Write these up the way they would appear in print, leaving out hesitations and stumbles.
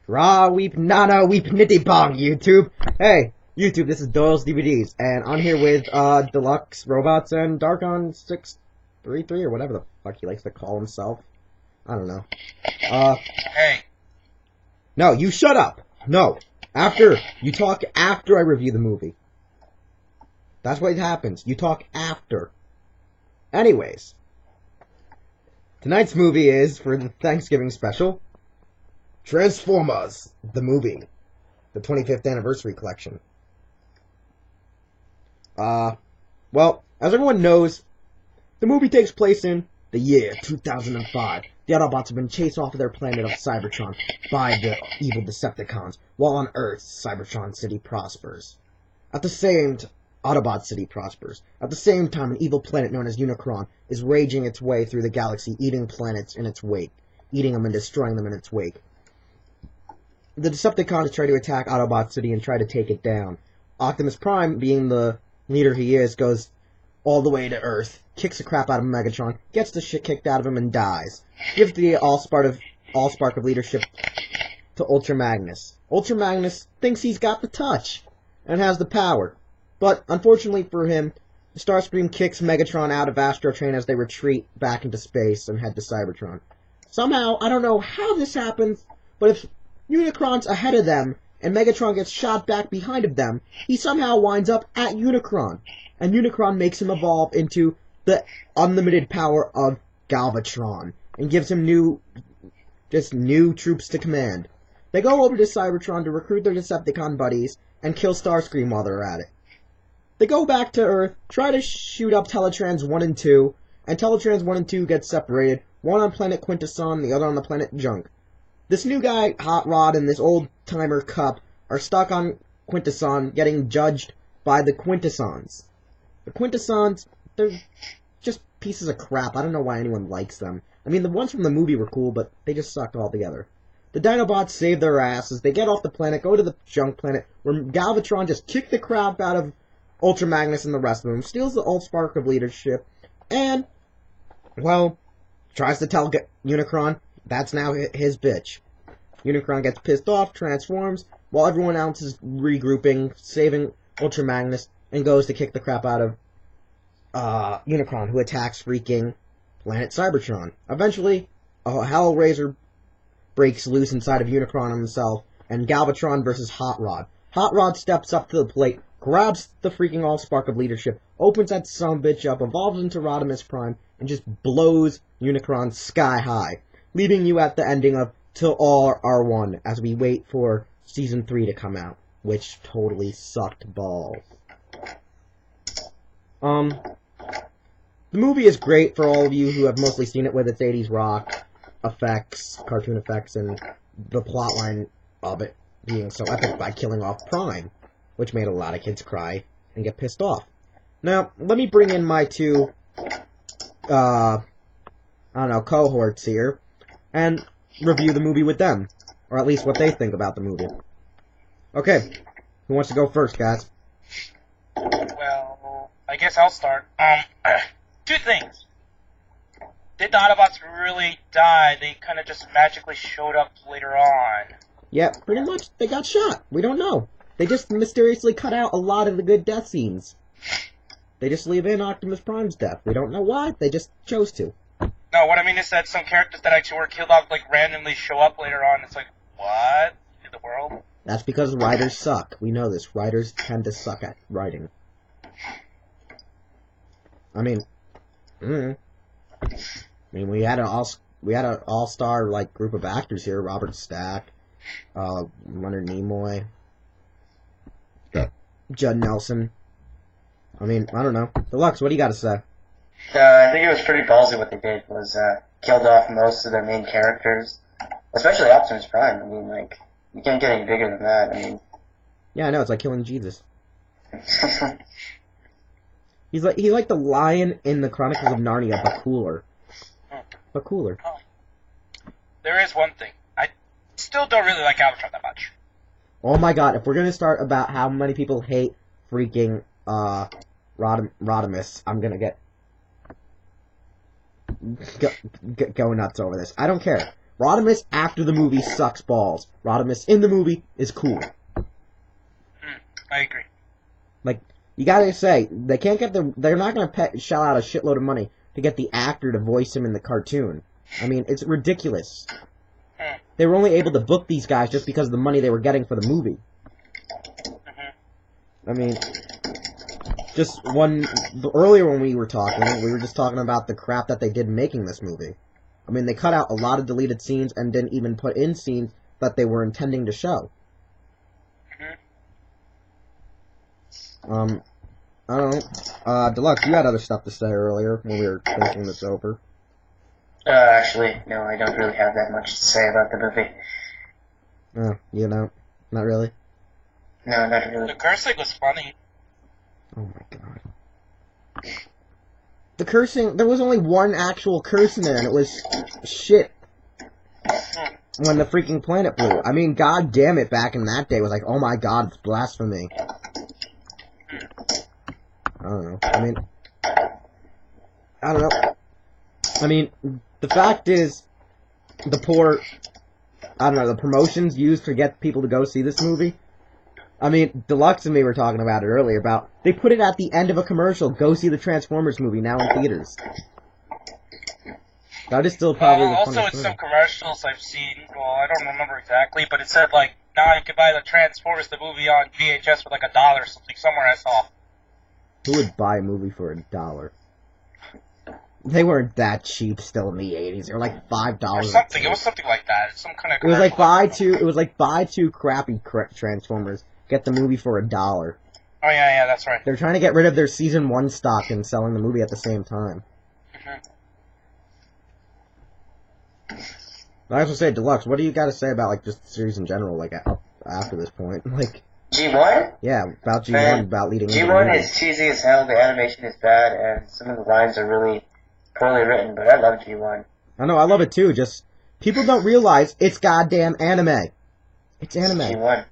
Raw weep nana weep nitty bong, YouTube. Hey, YouTube, this is Doyle's DVDs, and I'm here with DXRobots and Darkon 633 or whatever the fuck he likes to call himself. I don't know. Hey. No, you shut up. No. You talk after I review the movie. That's what happens. You talk after. Anyways. Tonight's movie is, for the Thanksgiving special, Transformers, the movie. The 25th anniversary collection. Well, as everyone knows, the movie takes place in the year 2005. The Autobots have been chased off of their planet of Cybertron by the evil Decepticons, while on Earth, Cybertron City prospers. Autobot City prospers. At the same time, an evil planet known as Unicron is raging its way through the galaxy, eating planets in its wake. Eating them and destroying them in its wake. The Decepticons try to attack Autobot City and try to take it down. Optimus Prime, being the leader he is, goes all the way to Earth, kicks the crap out of Megatron, gets the shit kicked out of him, and dies. Gives the Allspark of leadership to Ultra Magnus. Ultra Magnus thinks he's got the touch and has the power. But, unfortunately for him, Starscream kicks Megatron out of Astro Train as they retreat back into space and head to Cybertron. Somehow, I don't know how this happens, but if Unicron's ahead of them, and Megatron gets shot back behind of them, he somehow winds up at Unicron. And Unicron makes him evolve into the unlimited power of Galvatron, and gives him new troops to command. They go over to Cybertron to recruit their Decepticon buddies, and kill Starscream while they're at it. They go back to Earth, try to shoot up Teletrans 1 and 2, and Teletrans 1 and 2 get separated, one on planet Quintesson, the other on the planet Junk. This new guy, Hot Rod, and this old-timer Cup are stuck on Quintesson, getting judged by the Quintessons. The Quintessons, they're just pieces of crap. I don't know why anyone likes them. I mean, the ones from the movie were cool, but they just sucked altogether. The Dinobots save their asses. They get off the planet, go to the Junk planet, where Galvatron just kicked the crap out of Ultra Magnus and the rest of them, steals the Allspark of leadership, and, well, tries to tell Unicron that's now his bitch. Unicron gets pissed off, transforms, while everyone else is regrouping, saving Ultra Magnus, and goes to kick the crap out of Unicron, who attacks freaking planet Cybertron. Eventually, a Hellraiser breaks loose inside of Unicron himself, and Galvatron versus Hot Rod. Hot Rod steps up to the plate, grabs the freaking Allspark of leadership, opens that sumbitch up, evolves into Rodimus Prime, and just blows Unicron sky high, leaving you at the ending of Till All Are One, as we wait for Season 3 to come out, which totally sucked balls. The movie is great for all of you who have mostly seen it with its 80s rock effects, cartoon effects, and the plotline of it being so epic by killing off Prime, which made a lot of kids cry and get pissed off. Now, let me bring in my two, cohorts here, and review the movie with them, or at least what they think about the movie. Okay, who wants to go first, guys? Well, I guess I'll start. Two things. Did the Autobots really die? They kind of just magically showed up later on. Yeah, pretty much. They got shot. We don't know. They just mysteriously cut out a lot of the good death scenes. They just leave in Optimus Prime's death. We don't know why. They just chose to. No, what I mean is that some characters that actually were killed off, randomly show up later on. It's like, what in the world? That's because writers suck. We know this. Writers tend to suck at writing. I mean, we had an all-star group of actors here. Robert Stack, Leonard Nimoy, Judd Nelson. I mean, I don't know. Deluxe, what do you got to say? I think it was pretty ballsy what they did, was killed off most of their main characters, especially Optimus Prime. I mean, you can't get any bigger than that. I mean, yeah, I know, it's like killing Jesus. He's like the lion in the Chronicles of Narnia, but cooler. But cooler. Oh. There is one thing. I still don't really like Galvatron that much. Oh my god, if we're gonna start about how many people hate freaking, Rodimus, I'm gonna get go nuts over this. I don't care. Rodimus after the movie sucks balls. Rodimus in the movie is cool. I agree. Like, you gotta say, they can't get they're not gonna shell out a shitload of money to get the actor to voice him in the cartoon. I mean, it's ridiculous. They were only able to book these guys just because of the money they were getting for the movie. I mean, earlier when we were just talking about the crap that they did making this movie. I mean, they cut out a lot of deleted scenes and didn't even put in scenes that they were intending to show. I don't know. Deluxe, you had other stuff to say earlier when we were thinking this over. Actually, no, I don't really have that much to say about the movie. Oh, you don't? Not really? No, not really. The cursing was funny. Oh my god. The cursing, there was only one actual curse in there, and it was shit. When the freaking planet blew. I mean, god damn it, back in that day, it was like, oh my god, it's blasphemy. I don't know. I don't know. I mean, the fact is, the promotions used to get people to go see this movie. I mean, Deluxe and me were talking about it earlier, about, they put it at the end of a commercial, go see the Transformers movie, now in theaters. That is still probably the also, in some commercials I've seen, well, I don't remember exactly, but it said, like, now you can buy the Transformers, the movie on VHS for like $1 or something, somewhere I saw. Who would buy a movie for $1? They weren't that cheap still in the 80s. They were like $5. Or something. It was something like that. Some kind of. It was like buy two crappy Transformers. Get the movie for $1. Oh yeah, that's right. They're trying to get rid of their season 1 stock and selling the movie at the same time. I also say, Deluxe, what do you got to say about like just the series in general? Like up after this point, like. G1? Yeah, about G1, about leading. G1 is cheesy as hell. The animation is bad, and some of the lines are really poorly written. But I love G1. I know, I love it too. Just people don't realize it's goddamn anime. It's anime. G1.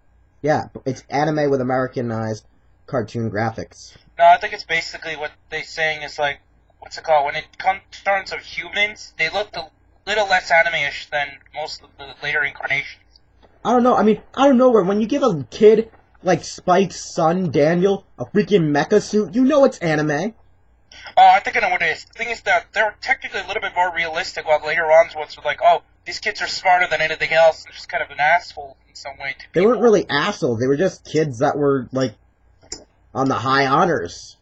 Yeah, it's anime with Americanized cartoon graphics. No, I think it's basically what they're saying is like, what's it called? When it comes to terms of humans, they look a little less anime-ish than most of the later incarnations. I don't know. I mean, I don't know where when you give a kid like Spike's son Daniel a freaking mecha suit, you know it's anime. Oh, I think I know what it is. The thing is that they're technically a little bit more realistic, while later on ones were like, oh, these kids are smarter than anything else, and just kind of an asshole in some way. They weren't really assholes. They were just kids that were like on the high honors.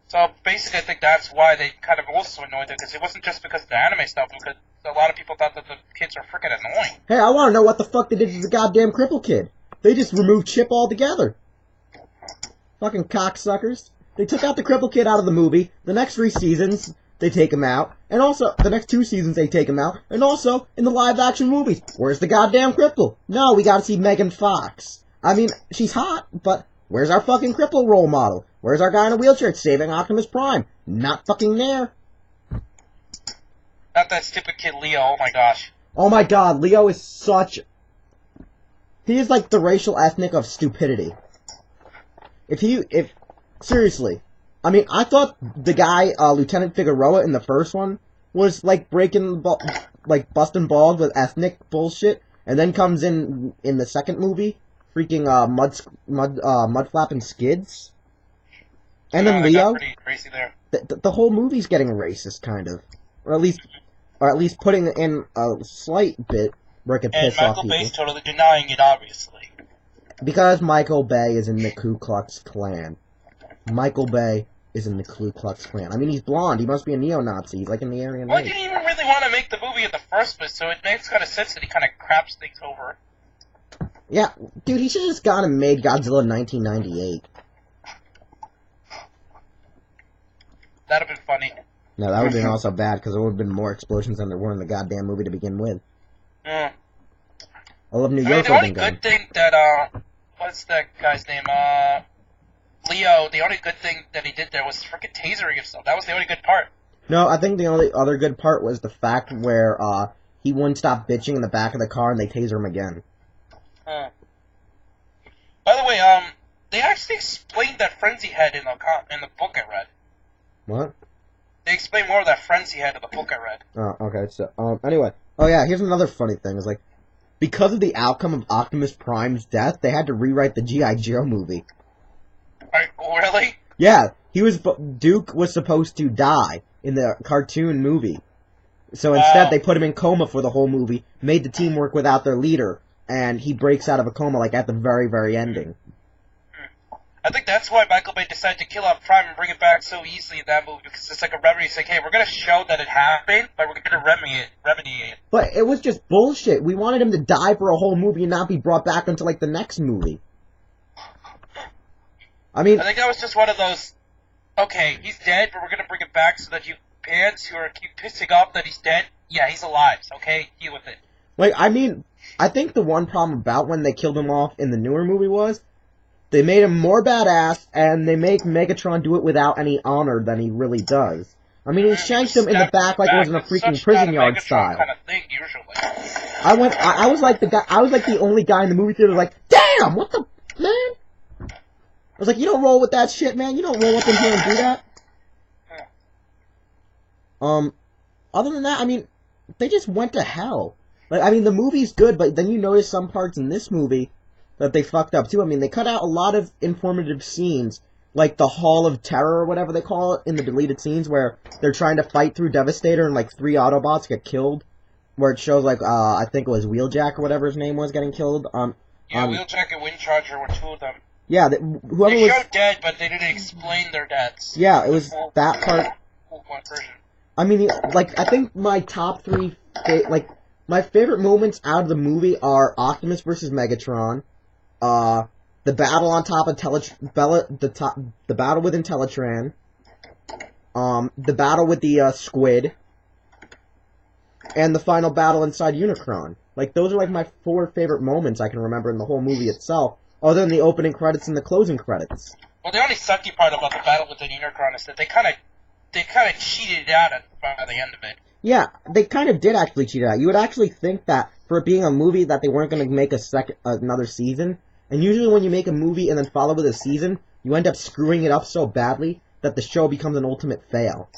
So basically, I think that's why they kind of also annoyed them, because it wasn't just because of the anime stuff, because a lot of people thought that the kids were freaking annoying. Hey, I want to know what the fuck they did to the goddamn cripple kid. They just removed Chip altogether. Fucking cocksuckers. They took out the cripple kid out of the movie. The next 3 seasons, they take him out. And also, the next 2 seasons, they take him out. And also, in the live-action movies, where's the goddamn cripple? No, we gotta see Megan Fox. I mean, she's hot, but where's our fucking cripple role model? Where's our guy in a wheelchair saving Optimus Prime? Not fucking there. Not that stupid kid Leo, oh my gosh. Oh my god, Leo is such... He is like the racial ethnic of stupidity. Seriously. I mean, I thought the guy, Lieutenant Figueroa in the first one, was like busting balls with ethnic bullshit, and then comes in the second movie, freaking, Mudflap and Skids. And then Leo. Pretty crazy there. The whole movie's getting racist, kind of. Or at least putting in a slight bit where it could piss off people. And Michael Bay's totally denying it, obviously. Because Michael Bay is in the Ku Klux Klan. Michael Bay is in the Ku Klux Klan. I mean, he's blonde. He must be a neo-Nazi. He's like in the Aryan Well, race. he didn't even really want to make the movie in the first place, so it makes kind of sense that he kind of craps things over. Yeah, dude, he should have just gone and made Godzilla in 1998. That'd have been funny. No, that would have been also bad, because there would have been more explosions than there were in the goddamn movie to begin with. All of New York the only good thing that, what's that guy's name, Leo, the only good thing that he did there was freaking tasering himself. That was the only good part. No, I think the only other good part was the fact where, he wouldn't stop bitching in the back of the car and they taser him again. By the way, they actually explained that frenzy head in the book I read. What? They explained more of that frenzy head in the book I read. Oh, okay, so, anyway, Oh yeah, here's another funny thing. Is like, because of the outcome of Optimus Prime's death, they had to rewrite the G.I. Joe movie. Really? Yeah, Duke was supposed to die in the cartoon movie. So instead, they put him in coma for the whole movie, made the team work without their leader, and he breaks out of a coma, like, at the very, very ending. I think that's why Michael Bay decided to kill off Prime and bring it back so easily in that movie, because it's like a remedy. It's like, hey, we're going to show that it happened, but we're going to remedy it. But it was just bullshit. We wanted him to die for a whole movie and not be brought back until, like, the next movie. I mean... I think that was just one of those, okay, he's dead, but we're going to bring it back so that you fans who are keep pissing off that he's dead, yeah, he's alive, okay? Deal with it. Like, I mean, I think the one problem about when they killed him off in the newer movie was they made him more badass, and they make Megatron do it without any honor than he really does. I mean, he shanked him in the back like it was in a freaking prison yard style. Kind of thing, usually. I was like the only guy in the movie theater like, damn, what the, man? I was like, you don't roll with that shit, man. You don't roll up in here and do that. Other than that, I mean, they just went to hell. Like, I mean, the movie's good, but then you notice some parts in this movie that they fucked up too. I mean, they cut out a lot of informative scenes, like the Hall of Terror or whatever they call it in the deleted scenes, where they're trying to fight through Devastator and like 3 Autobots get killed. Where it shows like I think it was Wheeljack or whatever his name was getting killed. Wheeljack and Windcharger were 2 of them. Yeah, whoever they was showed dead, but they didn't explain their deaths. Yeah, it was that part. One version. I mean, like, I think my top 3, my favorite moments out of the movie are Optimus versus Megatron, the battle on top of the battle with Intellatran, the battle with the Squid, and the final battle inside Unicron. Like, those are like my 4 favorite moments I can remember in the whole movie itself, other than the opening credits and the closing credits. Well, the only sucky part about the battle with the Unicron is that they kind of cheated it out by the end of it. Yeah, they kind of did actually cheat it out. You would actually think that for it being a movie that they weren't going to make another season, and usually when you make a movie and then follow with a season, you end up screwing it up so badly that the show becomes an ultimate fail.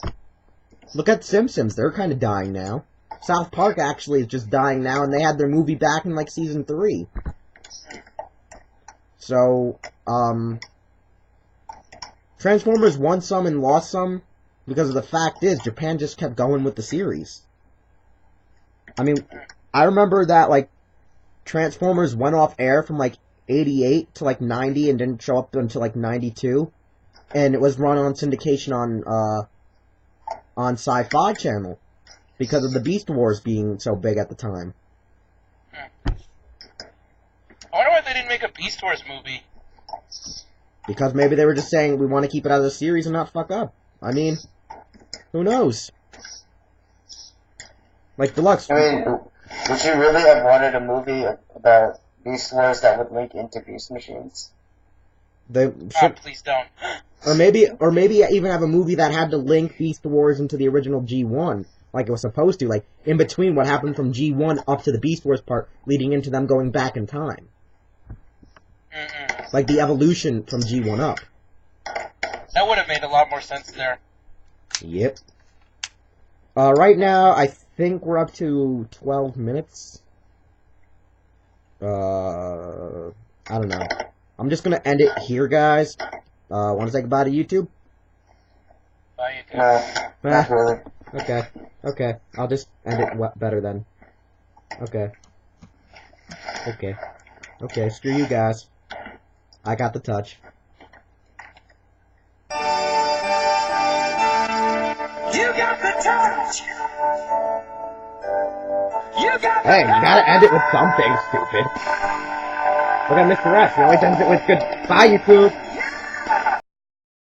Look at Simpsons, they're kind of dying now. South Park actually is just dying now, and they had their movie back in like season 3. So, Transformers won some and lost some, because of the fact is, Japan just kept going with the series. I mean, I remember that, like, Transformers went off air from, like, 88 to, like, 90 and didn't show up until, like, 92. And it was run on syndication on Sci-Fi Channel, because of the Beast Wars being so big at the time. I wonder why they didn't make a Beast Wars movie. Because maybe they were just saying, we want to keep it out of the series and not fuck up. I mean... who knows? Like, Deluxe... I mean, would you really have wanted a movie about Beast Wars that would link into Beast Machines? Please don't. Or maybe even have a movie that had to link Beast Wars into the original G1, like it was supposed to, like, in between what happened from G1 up to the Beast Wars part, leading into them going back in time. Like the evolution from G1 up. That would have made a lot more sense there. Yep. Right now, I think we're up to 12 minutes. I don't know. I'm just gonna end it here, guys. Want to say goodbye to YouTube? Bye, YouTube. Not really. Okay. I'll just end it better then. Okay, screw you guys. I got the touch. You got the touch! Hey, you gotta end it with something, stupid. Look at Mr. S, he always ends it with goodbye, YouTube.